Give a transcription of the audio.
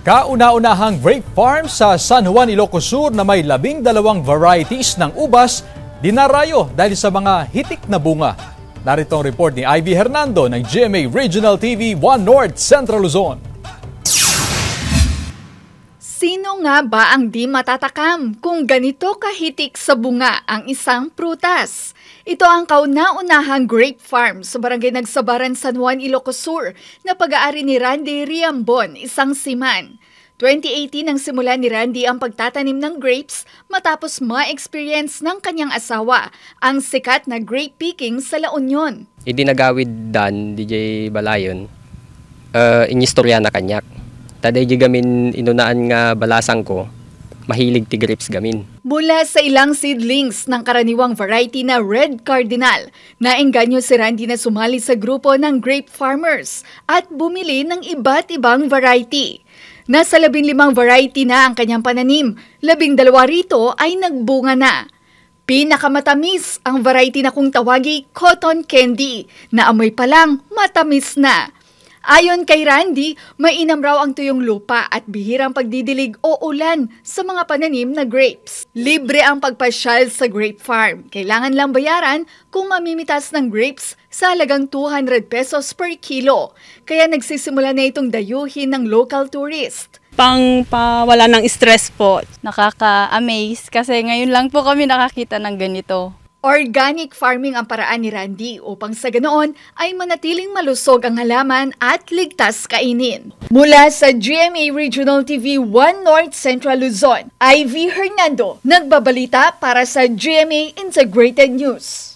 Kauna-unahang grape farm sa San Juan, Ilocos Sur na may 12 varieties ng ubas dinarayo dahil sa mga hitik na bunga. Narito ang report ni Ivy Hernando ng GMA Regional TV 1 North Central Luzon. Sino nga ba ang di matatakam kung ganito kahitik sa bunga ang isang prutas? Ito ang kauna-unahang grape farm sa Barangay Nagsabaran, San Juan, Ilocos Sur na pag-aari ni Randy Riambon, isang seaman. 2018 ang simula ni Randy ang pagtatanim ng grapes matapos ma-experience ng kanyang asawa ang sikat na grape picking sa La Union. Idinagawid dan DJ Balayon, inistorya na kanyak. Taday di gamin inunaan nga balasang ko, mahilig ti grapes gamin. Mula sa ilang seedlings ng karaniwang variety na Red Cardinal, naengganyo si Randy na sumali sa grupo ng grape farmers at bumili ng iba't ibang variety. Nasa 15 variety na ang kanyang pananim, 12 rito ay nagbunga na. Pinakamatamis ang variety na kung tawagi cotton candy, na amoy pa lang matamis na. Ayon kay Randy, mainam raw ang tuyong lupa at bihirang pagdidilig o ulan sa mga pananim na grapes. Libre ang pagpasyal sa grape farm. Kailangan lang bayaran kung mamimitas ng grapes sa halagang 200 pesos per kilo. Kaya nagsisimula na itong dayuhin ng local tourist. Pangpawala ng stress po. Nakaka-amaze kasi ngayon lang po kami nakakita ng ganito. Organic farming ang paraan ni Randy upang sa ganoon ay manatiling malusog ang halaman at ligtas kainin. Mula sa GMA Regional TV 1 North Central Luzon, Ivy Hernando, nagbabalita para sa GMA Integrated News.